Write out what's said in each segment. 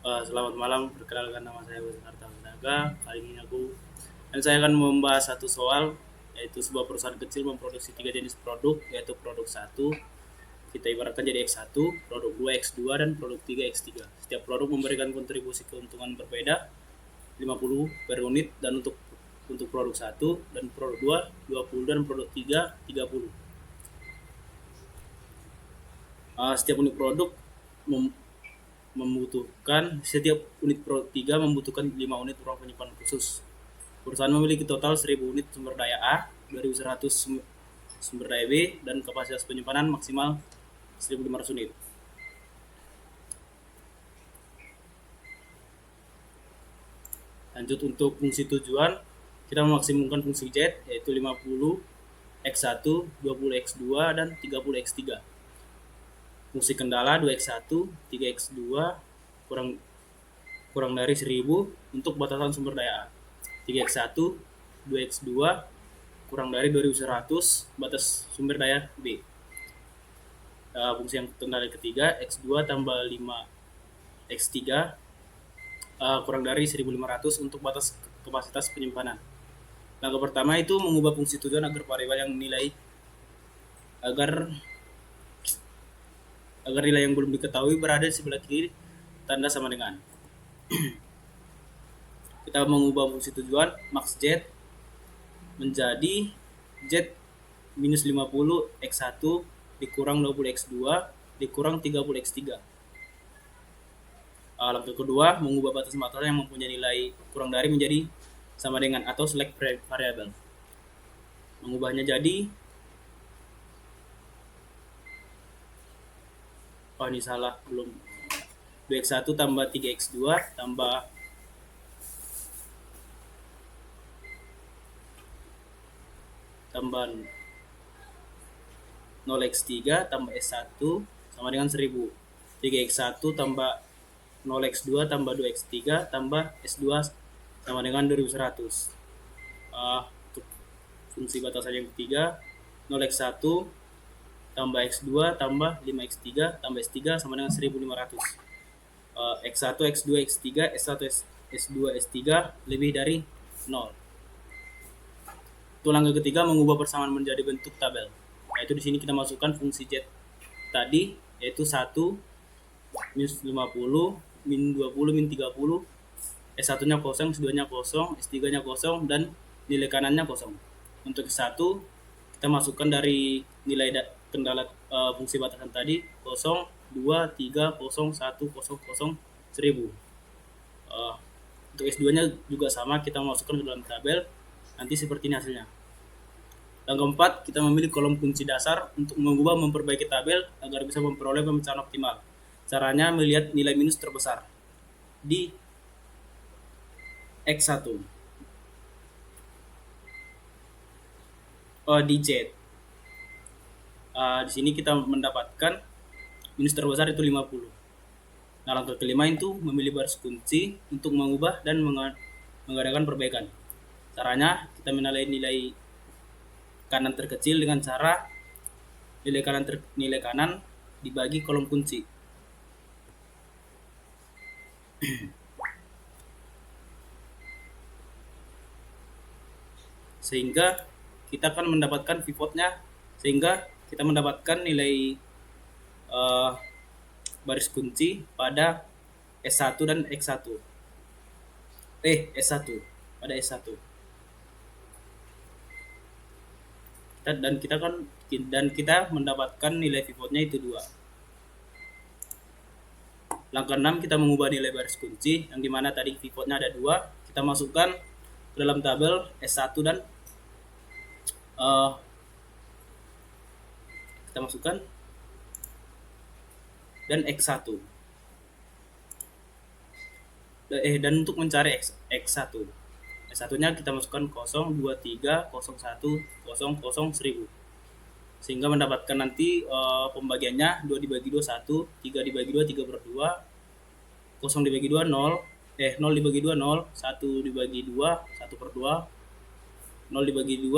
Selamat malam, perkenalkan nama saya Wisnarta Winaga. Kali ini saya akan membahas satu soal, yaitu sebuah perusahaan kecil memproduksi tiga jenis produk, yaitu produk satu kita ibaratkan jadi X1, produk 2 X2, dan produk 3 X3. Setiap produk memberikan kontribusi keuntungan berbeda 50 per unit, dan untuk produk satu dan produk 2 20, dan produk 3 30. Setiap unit produk setiap unit produk 3 membutuhkan 5 unit ruang penyimpanan khusus. Perusahaan memiliki total 1000 unit sumber daya A, 2100 sumber daya B, dan kapasitas penyimpanan maksimal 1500 unit. Lanjut untuk fungsi tujuan, kita memaksimumkan fungsi Z, yaitu 50 X1, 20 X2, dan 30 X3. Fungsi kendala 2x1, 3x2 kurang dari 1000 untuk batasan sumber daya A. 3x1, 2x2 kurang dari 2100 batas sumber daya B. Fungsi yang kendala ketiga, x2 tambah 5x3 kurang dari 1500 untuk batas kapasitas penyimpanan. Langkah pertama itu mengubah fungsi tujuan agar variabel agar nilai yang belum diketahui berada di sebelah kiri tanda sama dengan. Kita mengubah fungsi tujuan max Z menjadi Z minus 50 X1 dikurang 20 X2 dikurang 30 X3. Langkah kedua, mengubah batas maksimal yang mempunyai nilai kurang dari menjadi sama dengan atau select variable. Mengubahnya jadi ini salah, belum. 2x1 tambah 3x2 tambah tambah 0x3 tambah s1 sama dengan 1000. 3x1 tambah 0x2 tambah 2x3 tambah s2 sama dengan 2100. Untuk fungsi batasan yang ketiga, 0x1 tambah x2 tambah 5x3 tambah s3 sama dengan 1500. X1, X2, X3, S1, S2, S3 lebih dari 0. Untuk langkah ketiga, mengubah persamaan menjadi bentuk tabel. Yaitu di sini kita masukkan fungsi Z tadi, yaitu 1 minus 50 min 20 min 30, S1 nya kosong, S2 nya kosong, S3 nya kosong, dan nilai kanannya kosong. Untuk S1 kita masukkan dari nilai kendala fungsi batasan tadi 0, 2, 3, 0, 1, 0, 0, 1000. Untuk S2 nya juga sama, kita masukkan ke dalam tabel. Nanti seperti ini hasilnya. Langkah 4, kita memilih kolom kunci dasar untuk mengubah memperbaiki tabel agar bisa memperoleh pemecahan optimal. Caranya melihat nilai minus terbesar di X1. Di Z. Di sini kita mendapatkan minus terbesar itu 50. Nah, langkah kelima itu memilih baris kunci untuk mengubah dan mengadakan perbaikan. Caranya kita menilai nilai kanan terkecil dengan cara nilai kanan dibagi kolom kunci. Sehingga kita akan mendapatkan pivotnya, sehingga kita mendapatkan nilai baris kunci pada S1 dan X1. S1 pada S1. Dan kita mendapatkan nilai pivotnya itu 2. Langkah 6, kita mengubah nilai baris kunci yang dimana tadi pivotnya ada 2, kita masukkan ke dalam tabel S1 dan kita masukkan dan X1. Dan untuk mencari X1 S1-nya kita masukkan 0, 2, 3, 0, 1, 0, 0, 1000. Sehingga mendapatkan nanti pembagiannya 2 dibagi 2, 1, 3 dibagi 2, 3 per 2, 0 dibagi 2, 0, 0 dibagi 2, 0, 1 dibagi 2, 1 per 2, 0 dibagi 2,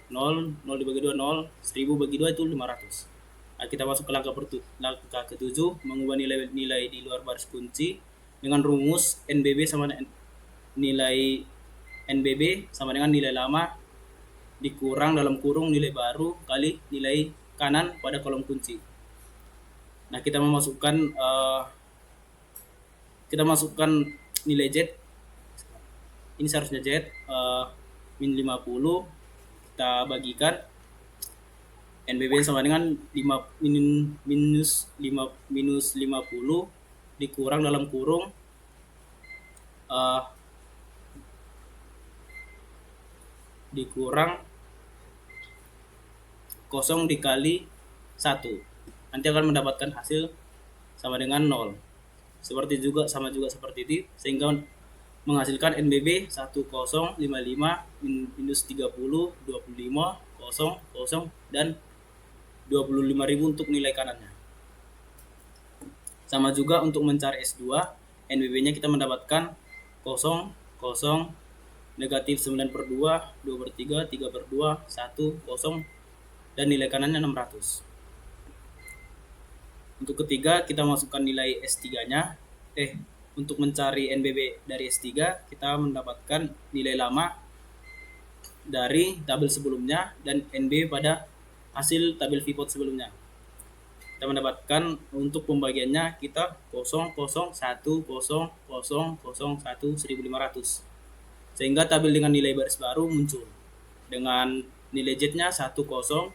0, 0 dibagi 2, 0, 1000 bagi 2 itu 500. Nah, kita masuk ke langkah ke-7, mengubah nilai di luar baris kunci dengan rumus NBB sama nilai NBB sama dengan nilai lama dikurang dalam kurung nilai baru kali nilai kanan pada kolom kunci. Nah, kita masukkan nilai Z. Ini seharusnya Z min 50, kita bagikan NBB sama dengan minus 50 dikurang dalam kurung dikurang 0 dikali 1. Nanti akan mendapatkan hasil sama dengan 0. Sama juga seperti itu, sehingga menghasilkan NBB 1055 minus 30 25 0 dan 25.000 untuk nilai kanannya. Sama juga untuk mencari S2, NBB-nya kita mendapatkan 0 0 negatif 9/2 2/3 3/2 1 0 dan nilai kanannya 600. Untuk ketiga, kita masukkan nilai S3-nya. Untuk mencari NBB dari S3, kita mendapatkan nilai lama dari tabel sebelumnya dan NB pada hasil tabel pivot sebelumnya. Kita mendapatkan untuk pembagiannya kita 0 0 1 0 0 0 1 1500. Sehingga tabel dengan nilai baris baru muncul dengan nilai Z-nya 10 55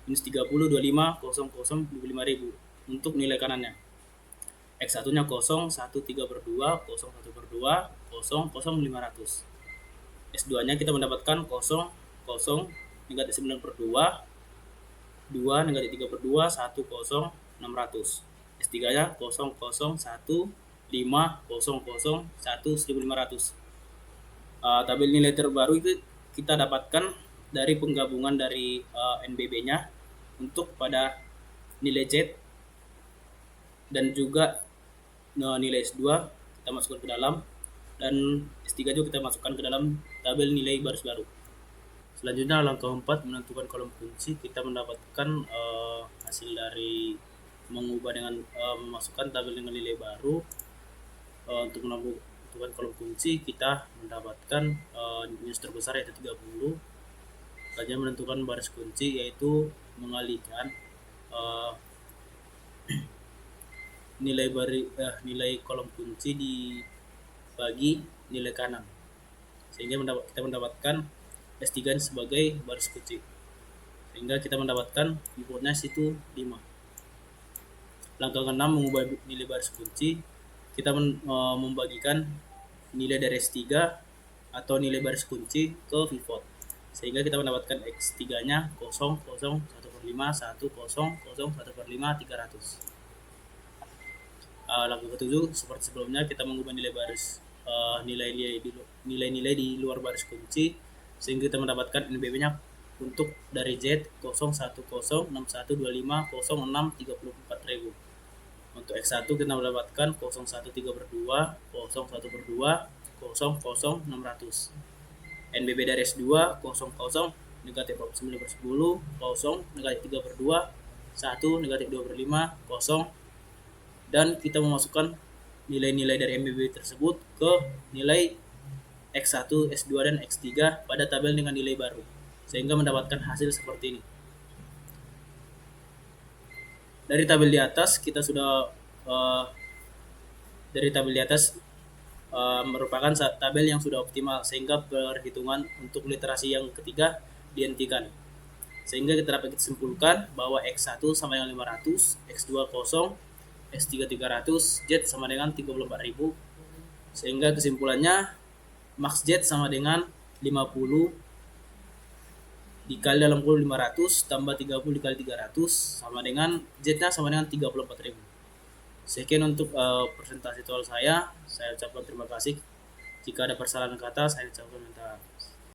minus 30 25 0 0 25.000 untuk nilai kanannya. X1-nya 0 1 3/2 0 1/2 0 0 500. S2-nya kita mendapatkan 0 0 negatif 9/2 2 negatif 3/2 1 0 600. S3-nya 0 0 1 5 0 0 1 1500. Tabel nilai terbaru itu kita dapatkan dari penggabungan dari NBB-nya untuk pada nilai Z dan juga nilai S2 kita masukkan ke dalam, dan S3 juga kita masukkan ke dalam tabel nilai baris baru. Selanjutnya langkah 4 menentukan kolom kunci. Kita mendapatkan hasil dari mengubah dengan memasukkan tabel dengan nilai baru. Untuk menentukan kolom kunci kita mendapatkan minus terbesar yaitu 30. Selanjutnya menentukan baris kunci yaitu mengalihkan nilai kolom kunci dibagi nilai kanan, sehingga kita mendapatkan S3 sebagai baris kunci, sehingga kita mendapatkan pivotnya situ 5. Langkah ke-6 mengubah nilai baris kunci. Kita membagikan nilai dari S3 atau nilai baris kunci ke pivot, sehingga kita mendapatkan X3-nya 0 0 1/5 1 0 0 1/5 300. Langkah ke-7 seperti sebelumnya, kita mengubah nilai baris nilai-nilai di luar baris kunci, sehingga kita mendapatkan NBB-nya untuk dari Z 0 1 0 6 1 25 0 6 34.000. Untuk X1 kita mendapatkan 0 1 3/2 0 1/2 0 0 600. NBB dari S2 0 0 negatif 9/10 0 negatif 3/2 1 negatif 2/5 0, dan kita memasukkan nilai-nilai dari NBB tersebut ke nilai X1, S2, dan X3 pada tabel dengan nilai baru, sehingga mendapatkan hasil seperti ini. Dari tabel di atas kita sudah merupakan tabel yang sudah optimal, sehingga perhitungan untuk literasi yang ketiga dihentikan. Sehingga kita dapat simpulkan bahwa X1 sama dengan 500, X2 0, S3 300, Z sama dengan 34.000. Sehingga kesimpulannya max Z sama dengan 50 dikali dalam kurung 500 tambah 30 dikali 300 sama dengan Z-nya sama dengan 34.000. Sekian untuk presentasi tutorial saya ucapkan terima kasih. Jika ada persalahan kata, saya ucapkan minta